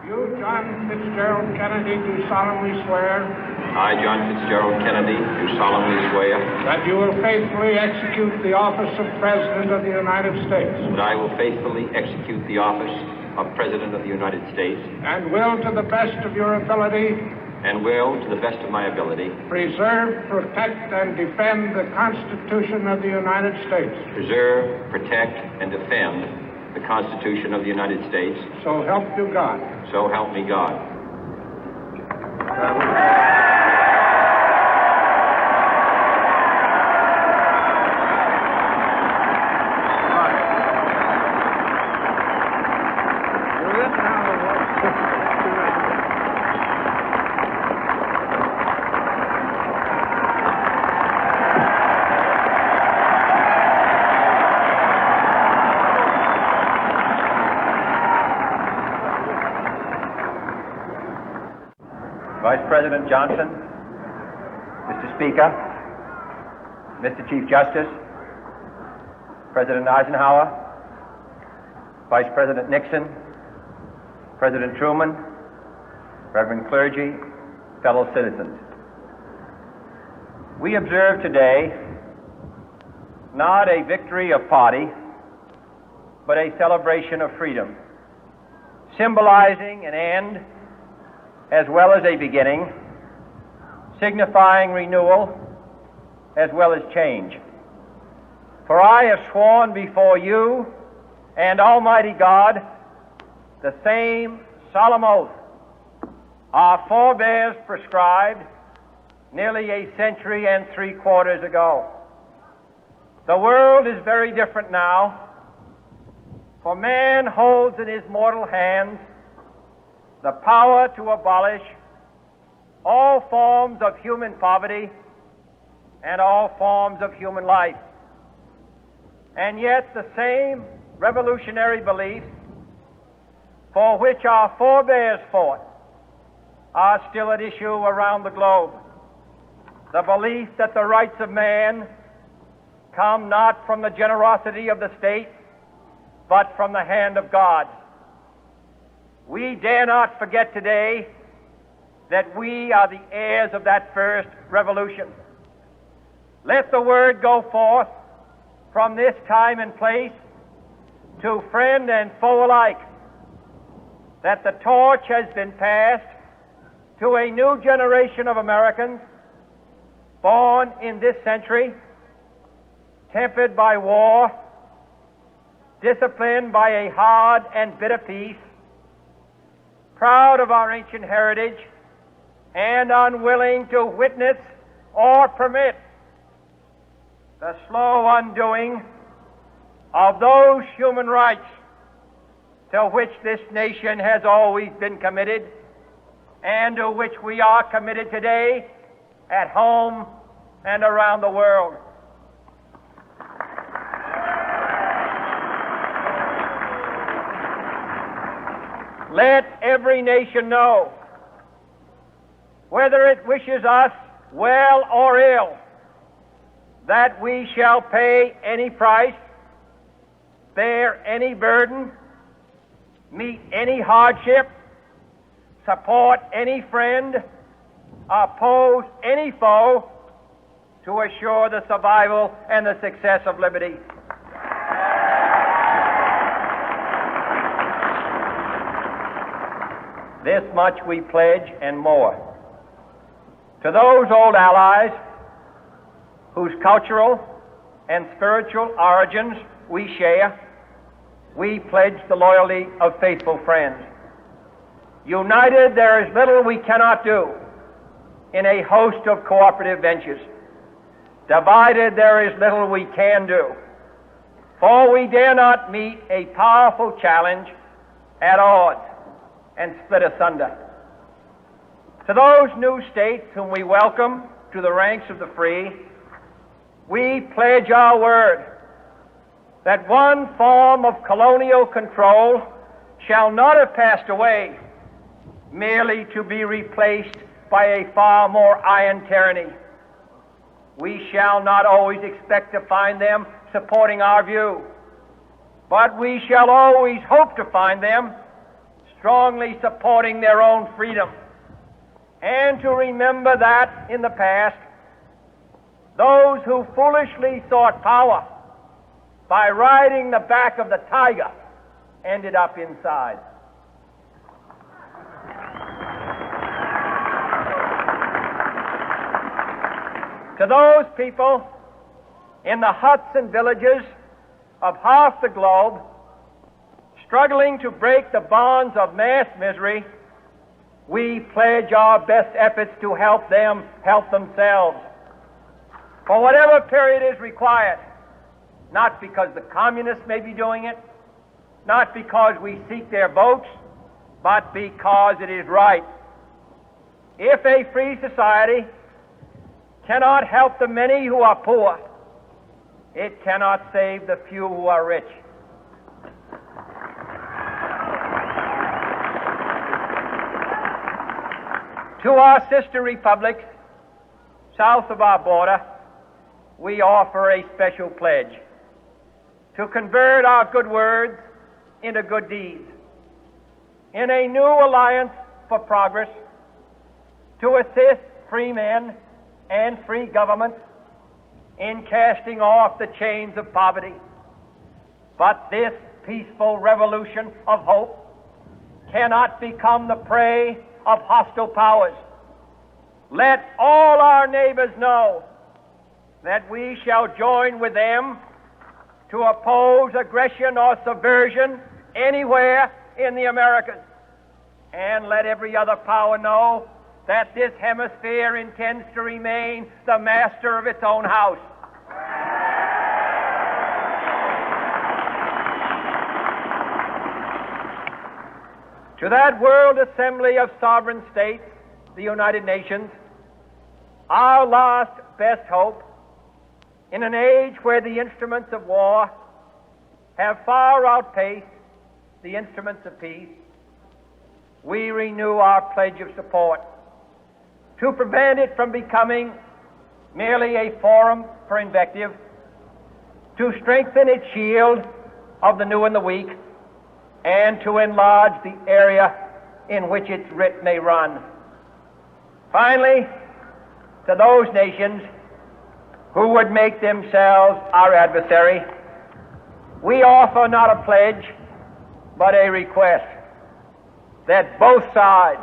You, John Fitzgerald Kennedy, do solemnly swear I, John Fitzgerald Kennedy, do solemnly swear that you will faithfully execute the office of President of the United States that I will faithfully execute the office of President of the United States and will, to the best of your ability, and will, to the best of my ability, preserve, protect, and defend the Constitution of the United States. preserve, protect, and defend the Constitution of the United States. So help you God. So help me God. Vice President Johnson, Mr. Speaker, Mr. Chief Justice, President Eisenhower, Vice President Nixon, President Truman, Reverend clergy, fellow citizens. We observe today not a victory of party, but a celebration of freedom, symbolizing an end as well as a beginning, signifying renewal as well as change. For I have sworn before you and Almighty God the same solemn oath our forebears prescribed nearly a century and 3/4 ago. The world is very different now, for man holds in his mortal hands the power to abolish all forms of human poverty and all forms of human life. And yet the same revolutionary beliefs for which our forebears fought are still at issue around the globe. The belief that the rights of man come not from the generosity of the state, but from the hand of God. We dare not forget today that we are the heirs of that first revolution. Let the word go forth from this time and place to friend and foe alike that the torch has been passed to a new generation of Americans born in this century, tempered by war, disciplined by a hard and bitter peace, proud of our ancient heritage, and unwilling to witness or permit the slow undoing of those human rights to which this nation has always been committed and to which we are committed today at home and around the world. Let every nation know, whether it wishes us well or ill, that we shall pay any price, bear any burden, meet any hardship, support any friend, oppose any foe to assure the survival and the success of liberty. This much we pledge and more. To those old allies whose cultural and spiritual origins we share, we pledge the loyalty of faithful friends. United, there is little we cannot do in a host of cooperative ventures. Divided, there is little we can do, for we dare not meet a powerful challenge at odds and split asunder. To those new states whom we welcome to the ranks of the free, we pledge our word that one form of colonial control shall not have passed away merely to be replaced by a far more iron tyranny. We shall not always expect to find them supporting our view, but we shall always hope to find them strongly supporting their own freedom, and to remember that in the past, those who foolishly sought power by riding the back of the tiger ended up inside. To those people in the huts and villages of half the globe struggling to break the bonds of mass misery, we pledge our best efforts to help them help themselves for whatever period is required, not because the communists may be doing it, not because we seek their votes, but because it is right. If a free society cannot help the many who are poor, it cannot save the few who are rich. To our sister republics south of our border, we offer a special pledge to convert our good words into good deeds, in a new alliance for progress, to assist free men and free governments in casting off the chains of poverty. But this peaceful revolution of hope cannot become the prey of hostile powers. Let all our neighbors know that we shall join with them to oppose aggression or subversion anywhere in the Americas. And let every other power know that this hemisphere intends to remain the master of its own house. To that World Assembly of Sovereign States, the United Nations, our last best hope, in an age where the instruments of war have far outpaced the instruments of peace, we renew our pledge of support to prevent it from becoming merely a forum for invective, to strengthen its shield of the new and the weak, and to enlarge the area in which its writ may run. Finally, to those nations who would make themselves our adversary, we offer not a pledge, but a request that both sides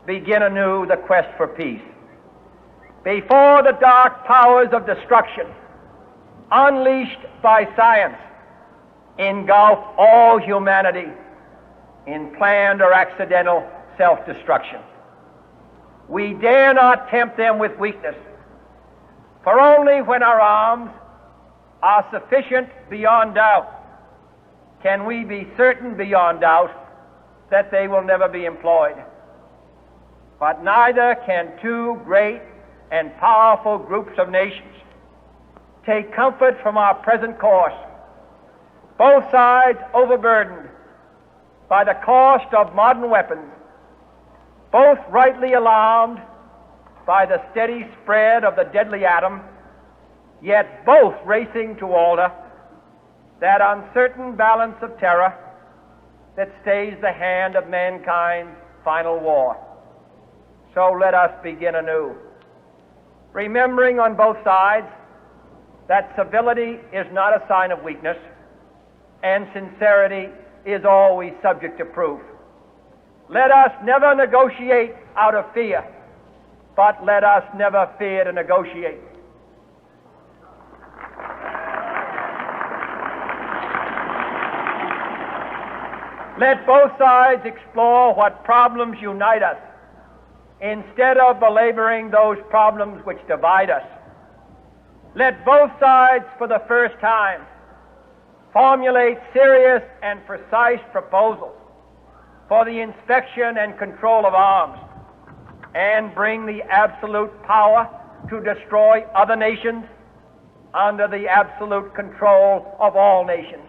begin anew the quest for peace. Before the dark powers of destruction, unleashed by science, engulf all humanity in planned or accidental self-destruction, we dare not tempt them with weakness, for only when our arms are sufficient beyond doubt can we be certain beyond doubt that they will never be employed. But neither can two great and powerful groups of nations take comfort from our present course, both sides overburdened by the cost of modern weapons, both rightly alarmed by the steady spread of the deadly atom, yet both racing to alter that uncertain balance of terror that stays the hand of mankind's final war. So let us begin anew, remembering on both sides that civility is not a sign of weakness, and sincerity is always subject to proof. Let us never negotiate out of fear, but let us never fear to negotiate. Let both sides explore what problems unite us, instead of belaboring those problems which divide us. Let both sides, for the first time, formulate serious and precise proposals for the inspection and control of arms, and bring the absolute power to destroy other nations under the absolute control of all nations.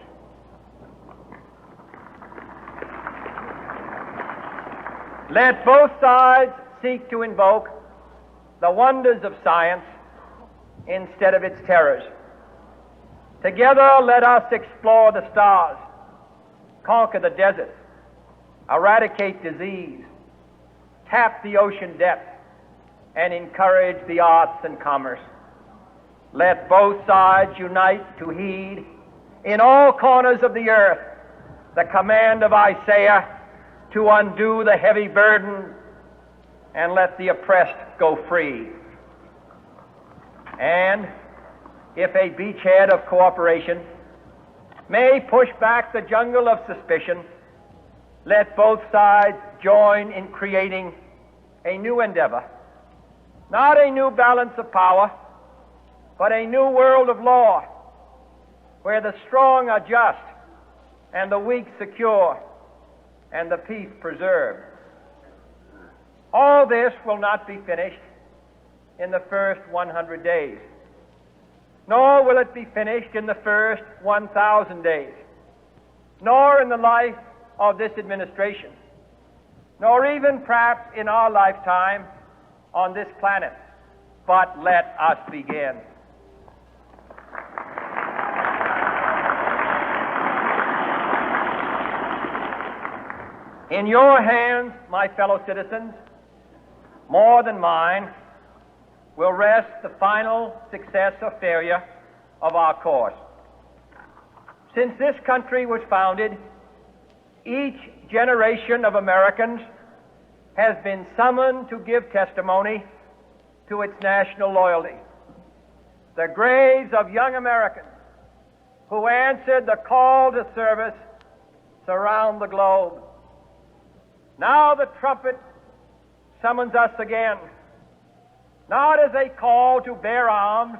Let both sides seek to invoke the wonders of science instead of its terrors. Together, let us explore the stars, conquer the deserts, eradicate disease, tap the ocean depth, and encourage the arts and commerce. Let both sides unite to heed in all corners of the earth the command of Isaiah to undo the heavy burden and let the oppressed go free. And if a beachhead of cooperation may push back the jungle of suspicion, let both sides join in creating a new endeavor, not a new balance of power, but a new world of law, where the strong are just and the weak secure and the peace preserved. All this will not be finished in the first 100 days, nor will it be finished in the first 1,000 days, nor in the life of this administration, nor even perhaps in our lifetime on this planet. But let us begin. In your hands, my fellow citizens, more than mine, will rest the final success or failure of our course. Since this country was founded, each generation of Americans has been summoned to give testimony to its national loyalty. The graves of young Americans who answered the call to service surround the globe. Now the trumpet summons us again, not as a call to bear arms,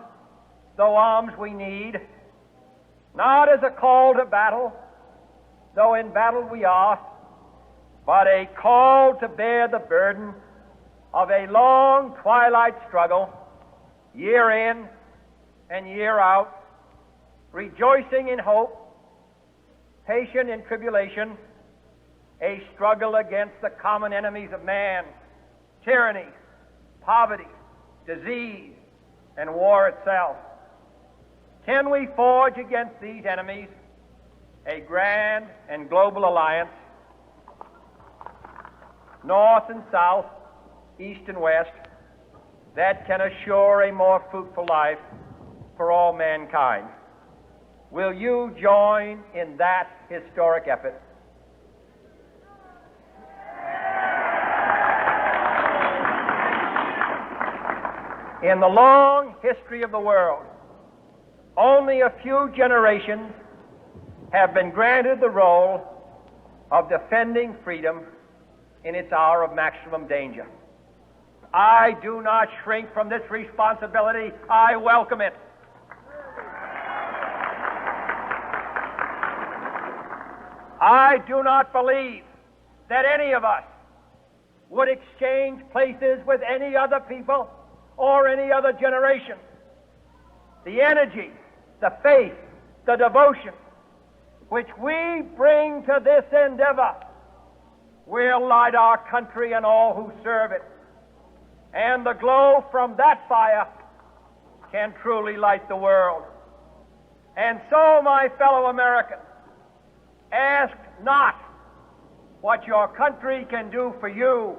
though arms we need, not as a call to battle, though in battle we are, but a call to bear the burden of a long twilight struggle, year in and year out, rejoicing in hope, patient in tribulation, a struggle against the common enemies of man, tyranny, poverty, disease, and war itself. Can we forge against these enemies a grand and global alliance, north and south, east and west, that can assure a more fruitful life for all mankind? Will you join in that historic effort? In the long history of the world, only a few generations have been granted the role of defending freedom in its hour of maximum danger. I do not shrink from this responsibility. I welcome it. I do not believe that any of us would exchange places with any other people or any other generation. The energy, the faith, the devotion which we bring to this endeavor will light our country and all who serve it. And the glow from that fire can truly light the world. And so, my fellow Americans, ask not what your country can do for you,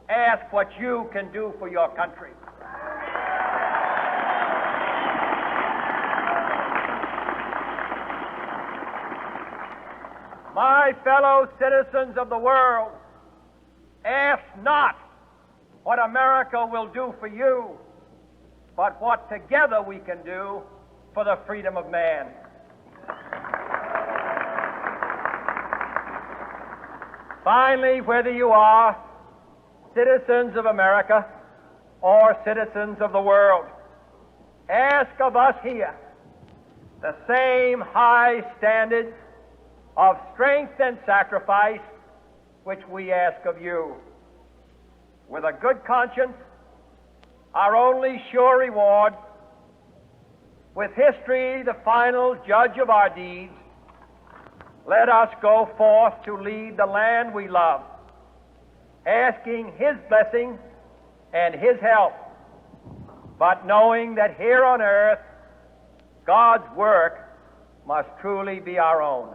ask what you can do for your country. My fellow citizens of the world, ask not what America will do for you, but what together we can do for the freedom of man. Finally, whether you are citizens of America or citizens of the world, ask of us here the same high standards of strength and sacrifice which we ask of you. With a good conscience, our only sure reward, with history the final judge of our deeds, let us go forth to lead the land we love, asking His blessing and His help, but knowing that here on earth, God's work must truly be our own.